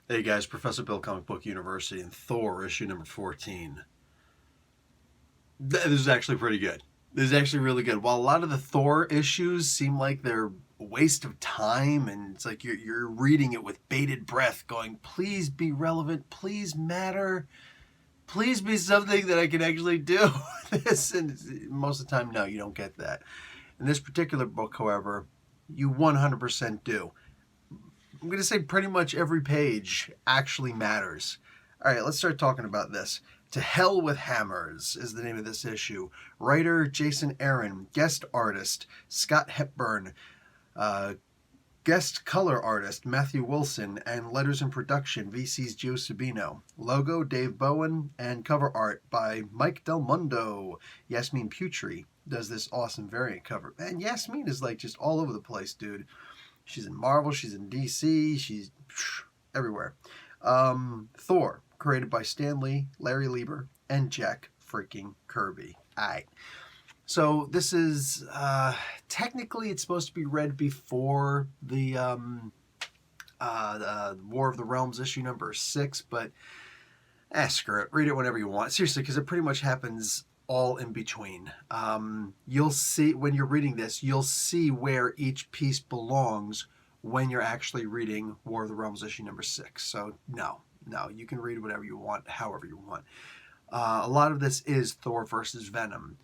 Hey guys, Professor Bill, Comic Book University, and Thor, issue number 14. This is actually pretty good. This is actually really good. While a lot of the Thor issues seem like they're a waste of time, and it's like you're reading it with bated breath, going, please be relevant, please matter, please be something that I can actually do this. And most of the time, no, you don't get that. In this particular book, however, you 100% do. I'm going to say pretty much every page actually matters. All right, let's start talking about this. To Hell with Hammers is the name of this issue. Writer Jason Aaron, guest artist Scott Hepburn, guest color artist Matthew Wilson, and letters and production VC's Joe Sabino. Logo Dave Bowen, and cover art by Mike Del Mundo. Yasmin Putri does this awesome variant cover. Man, Yasmin is like just all over the place, dude. She's in Marvel, she's in DC, she's everywhere. Thor, created by Stan Lee, Larry Lieber, and Jack freaking Kirby. Alright. So this is, technically it's supposed to be read before the War of the Realms issue number 6, but screw it. Read it whenever you want. Seriously, because it pretty much happens all in between. You'll see, when you're reading this, you'll see where each piece belongs when you're actually reading War of the Realms issue number 6. So no, you can read whatever you want, however you want. A lot of this is Thor versus Venom.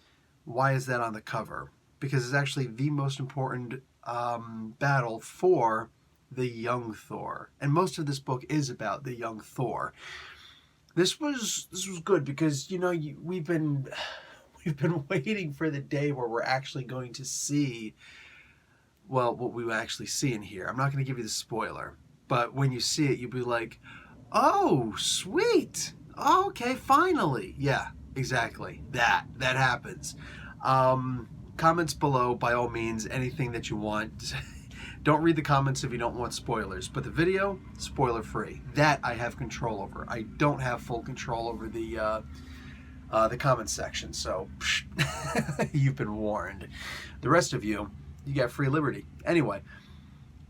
Why is that on the cover? Because it's actually the most important battle for the young Thor. And most of this book is about the young Thor. This was good because, you know, we've been waiting for the day where we're actually going to see, well, what we actually see in here. I'm not going to give you the spoiler, but when you see it, you'll be like, oh, sweet. Oh, okay, finally. Yeah, exactly. That happens. Comments below, by all means, anything that you want. Don't read the comments if you don't want spoilers. But the video, spoiler free. That I have control over. I don't have full control over the comments section. So you've been warned. The rest of you, you got free liberty. Anyway,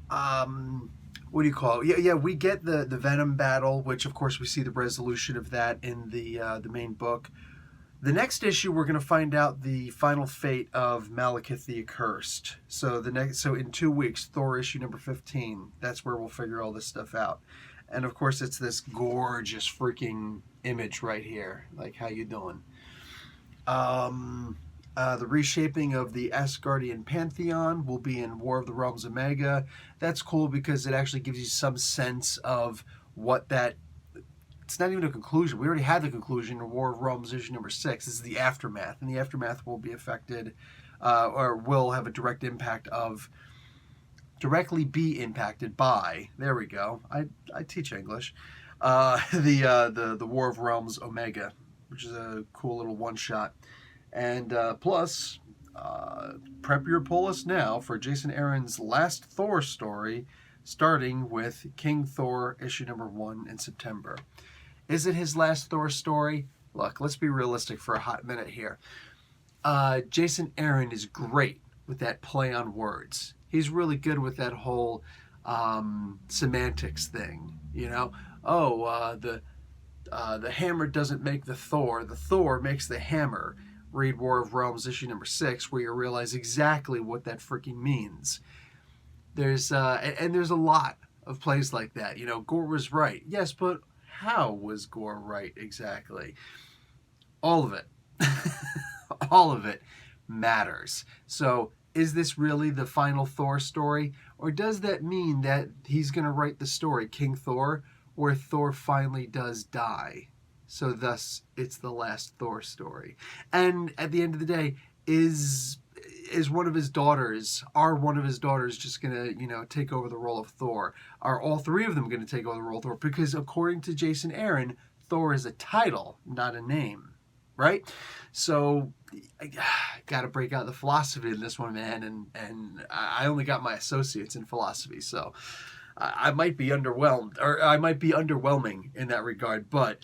what do you call it? Yeah. We get the Venom battle, which of course we see the resolution of that in the main book. The next issue, we're going to find out the final fate of Malekith the Accursed. So in 2 weeks, Thor issue number 15. That's where we'll figure all this stuff out. And of course, it's this gorgeous freaking image right here. Like, how you doing? The reshaping of the Asgardian Pantheon will be in War of the Realms Omega. That's cool because it actually gives you some sense of what that. It's not even a conclusion. We already had the conclusion in War of Realms issue number 6. This is the aftermath, and the aftermath will be affected, or will have a direct impact of, directly be impacted by. There we go. I teach English. The War of Realms Omega, which is a cool little one shot, and plus, prep your polis now for Jason Aaron's last Thor story, starting with King Thor issue number 1 in September. Is it his last Thor story? Look, let's be realistic for a hot minute here. Jason Aaron is great with that play on words. He's really good with that whole semantics thing. You know, the hammer doesn't make the Thor makes the hammer. Read War of Realms issue number 6, where you realize exactly what that freaking means. There's a lot of plays like that. You know, Gore was right. Yes, but how was Gore right exactly? All of it. All of it matters. So is this really the final Thor story? Or does that mean that he's going to write the story, King Thor, where Thor finally does die? So thus, it's the last Thor story. And at the end of the day, are one of his daughters just going to, you know, take over the role of Thor? Are all three of them going to take over the role of Thor? Because according to Jason Aaron, Thor is a title, not a name, right? So I got to break out the philosophy in this one, man. And I only got my associates in philosophy, so I might be underwhelmed, or I might be underwhelming in that regard, but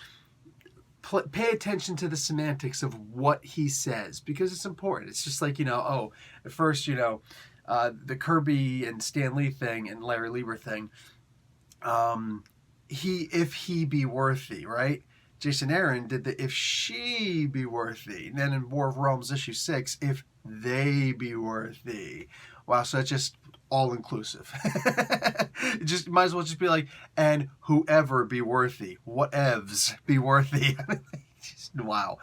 pay attention to the semantics of what he says, because it's important. It's just like, you know, at first, you know, the Kirby and Stan Lee thing and Larry Lieber thing, if he be worthy, right? Jason Aaron did the if she be worthy. And then in War of Realms issue 6, if they be worthy. Wow, so it's just all inclusive. Just might as well just be like, and whoever be worthy, whatevs be worthy. Just, wow.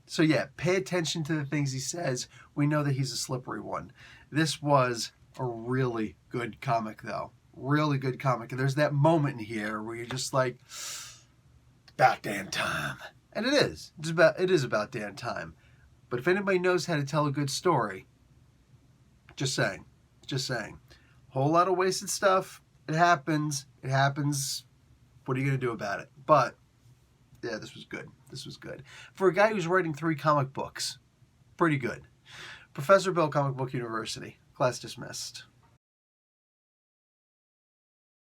So yeah, pay attention to the things he says. We know that he's a slippery one. This was a really good comic, though. Really good comic. And there's that moment in here where you're just like, about damn time. And it is. It is about damn time. But if anybody knows how to tell a good story, just saying. Just saying. Whole lot of wasted stuff. It happens. It happens. What are you going to do about it? But, yeah, this was good. This was good. For a guy who's writing 3 comic books, pretty good. Professor Bill, Comic Book University. Class dismissed.